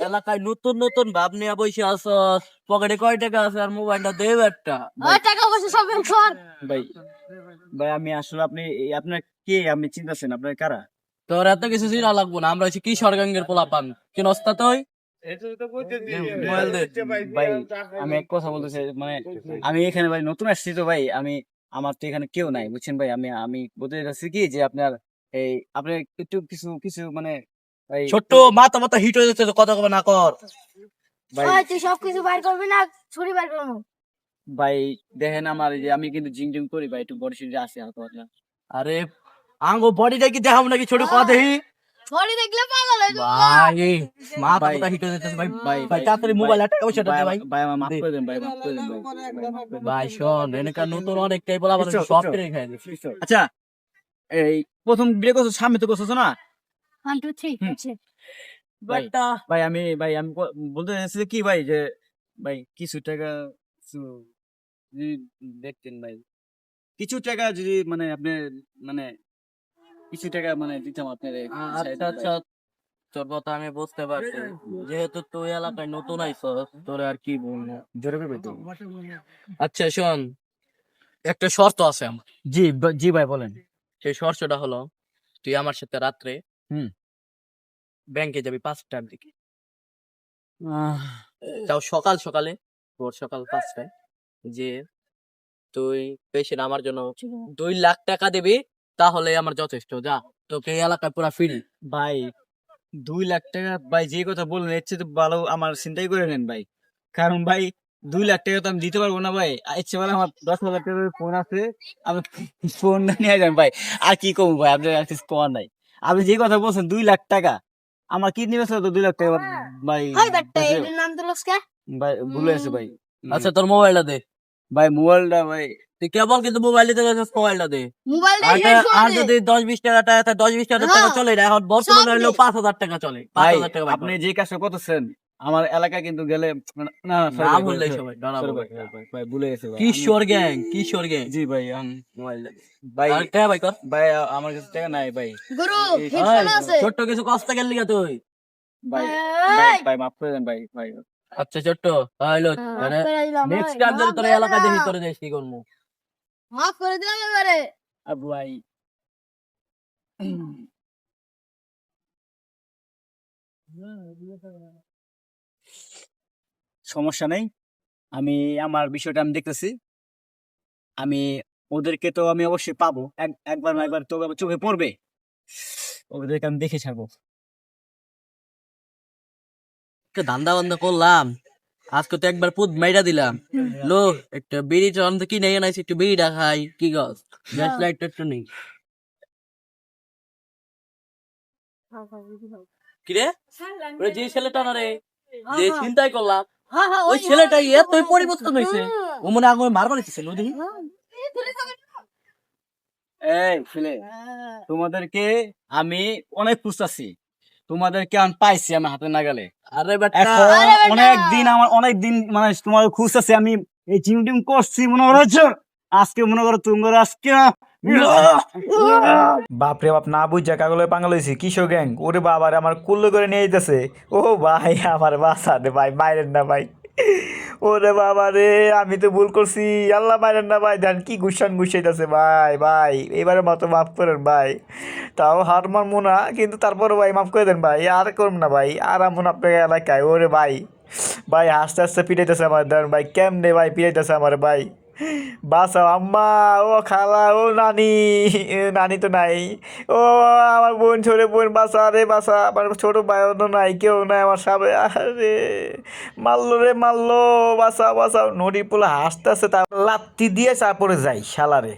এলাকায় নতুন নতুন ভাব নিয়ে বসে আছো, পকেটে কয় টাকা আছে আর মোবাইলটা দেব একটা। ভাই ভাই আমি আসলে আপনার কে, আপনি চিন্তাছেন আপনার কারা? তোর এত কিছু চিনা লাগবো না, আমরা হচ্ছে কিশোর গ্যাংয়ের পোলাপান। কি নস্তা তুই? মোবাইল দে। ভাই আমি এক কথা বলতেছি, মানে আমি এখানে ভাই নতুন আসছি তো ভাই, আমার তো এখানে কেউ নাই বুঝছেন ভাই। আমি বলতে চাচ্ছি কি যে আপনি একটু কিছু কিছু মানে ভাই ছোট্ট মাথা মাথা হিট হয়ে যাচ্ছে, কথা কবে না কর ভাই তুই সবকিছু বাইর করবি না, ছুরি বাইর করবো। ভাই দেখেন আমার এই যে আমি কিন্তু জিম টিম করি ভাই, একটু বডি শরীরে আছে হালকা পাতলা। আরে আঙ্গো বডিটা কি দেখাবো নাকি? ছোট কথা দেখি ছুরি দেখলে পাগল হয়ে যাবো। ভাই, মাথা ভাই, মাথা হিট হয়ে যাচ্ছে ভাই। ভাই ভাই তাড়াতাড়ি মোবাইল টাকা পয়সা দে ভাই। ভাই আমার মাফ করে দেন ভাই, মাফ করে দেন ভাই। ভাই শোন, এনেকা নতুন অনেকটাই বলা বলে সব করে খাই দিই। আচ্ছা এই প্রথম বিয়ে করছো, সামনে তো করছো না? 1 2 3 ভাই একটা ভাই আমি বলতে চাইছি কি ভাই যে ভাই কিছু টাকা কিছু যদি দেখতেন ভাই, কিছু টাকা যদি মানে আপনি মানে কিছু টাকা মানে দিতাম আপনার। আচ্ছা আচ্ছা, তোর কথা আমি বুঝতে পারছি। যেহেতু তুই এলাকায় নতুন আইছস, তোর আর কি বলবো। জোরে করবে তো? আচ্ছা শোন, একটা শর্ত আছে আমার। জি ভাই বলেন। সেই শর্তটা হলো, তুই আমার সাথে রাত্রে হুম। ব্যাংকে যাবি 5টার দিকে। আহ, তাও সকাল সকালে, ভোর সকাল 5টায়, যে তুই পেশেন্ট আমার জন্য 2 লাখ টাকা দিবি, তাহলে আমার যথেষ্ট। যা, তোকে এই এলাকায় পুরা ফ্রি। ভাই 2 লাখ টাকা ভাই, যে কথা বললেন এর চেয়ে তো ভালো আমার চিন্তাই করে নেন ভাই। কারণ ভাই 2 লাখ টাকা তো আমি দিতে পারবো না ভাই। ইচ্ছে বলে আমার 10,000 টাকার ফোন আছে, আমি ফোন নিয়ে যান ভাই। আর কি করবো ভাই, আপনার আর কিছু করার নাই। আপনি যে কথা বলছেন 2 লাখ টাকা, আমার কিডনি বেচলে তো 2 লাখ টাকা ভাই। হাই বেটা, এর নাম দিলস কে? ভাই ভুলে গেছে ভাই। আচ্ছা তোর মোবাইলটা দে। ভাই মোবাইলটা ভাই তুই কেবল কিন্তু মোবাইল দিতে গেছিস, মোবাইলটা দে। মোবাইলটা আর শেষ আর করে দে। যদি 10-20 টাকা টাকা 10-20 টাকা হ্যাঁ, চলে না, এখন বর্তমানে সব হলো দে। 5,000 টাকা চলে। ভাই 5,000 টাকা আপনি যে কাজটা করতেছেন আমার এলাকা কিন্তু গেলে না না sorry না ভাই, বললে sorry, সবাই ডরা sorry বলবে। ভাই ভুলে গেছে ভাই। কিশোর গ্যাং, কিশোর গ্যাং। জি ভাই মোবাইল দে। ভাই আর টাকা ভাই কর। ভাই আমার কাছে টাকা নাই ভাই। গুরু এই হেডফোন আছে। ছোট্ট কিছু কষ্ট গেল লিগা তুই। ভাই ভাই, ভাই মাফ করে দেন ভাই ভাই। আচ্ছা ছোট্ট, হ্যালো, মাফ করে দিলাম ভাই, নেক্সট টাইম যদি মাফ তোর করে এলাকায় দেখি দিলাম। তোরে দেশ কি করবো। মাফ করে দিলাম এবারে। আবু ভাই সমস্যা নেই, আমি আমার বিষয়টা আমি দেখতেছি। আমি ওদেরকে তো আমি অবশ্যই পাবো, একবার না একবার তো আমার চোখে পড়বে, ওদেরকে আমি দেখে ছাড়বো। ধান্দা বান্দা করলাম, আজকে তো একবার পুত মাইরা দিলাম। লো একটা বিড়ি টান কি নেই নাইছি, একটু বিড়িটা খাই। কি গছ গ্যাস লাইট একটু নেই। কিরে ওরে, যে ছেলেটা না রে, যে চিন্তাই করলাম, হ্যাঁ হ্যাঁ, ওই ছেলেটাই এতই পরিবর্তন হয়েছে। ও মনে আগে মারবার দিতেছিল দেখি। এই ছেলে, তোমাদেরকে আমি অনেক খুঁজতাছি, তোমাদেরকে আমি পাইছি আমি হাতে নাগালে। আরে বেটা, এখন অনেক দিন মানে তোমার খুঁজতেছি আমি, এই জিম টিম করছি মনে হচ্ছে, আজকে মনে করো তোমার আজকে বাপরে বাপ, না বুঝা কাগলে পাঙ্গাল হয়েছি কিশোর গ্যাং। ওরে বাবা রে, আমার কুল্লো করে নিয়ে যেতেছে। ও ভাই আমার বাসা রে ভাই, বাইরেন না ভাই। ওরে বাবা রে, আমি তো ভুল করছি, আল্লাহ বাইরেন না ভাই। ধান কি গুসান গুসাইতেছে ভাই। ভাই এবারে মতো মাফ করেন ভাই, তাও হার মানবো না, কিন্তু তারপরে ভাই মাফ করে দেন ভাই, আর করব না ভাই, আর আমন আপনার এলাকায়। ওরে ভাই, ভাই আস্তে আস্তে পিটাইতেছে আমার, দেন ভাই কেমনে ভাই পিটাইতেছে আমার ভাই। বাসাও আম্মা, ও খালা, ও নানি। নানি তো নাই। ও আমার বোন, ছোট বোন, বাসা রে বাসা, আমার ছোট ভাইও তো নাই, কেউ নাই আমার সামনে। আরে মারলো রে মারলো, বাসা বাসা। নদী পোলা হাসতে আসতে, তার লাত্তি দিয়ে চা পড়ে যাই শালারে।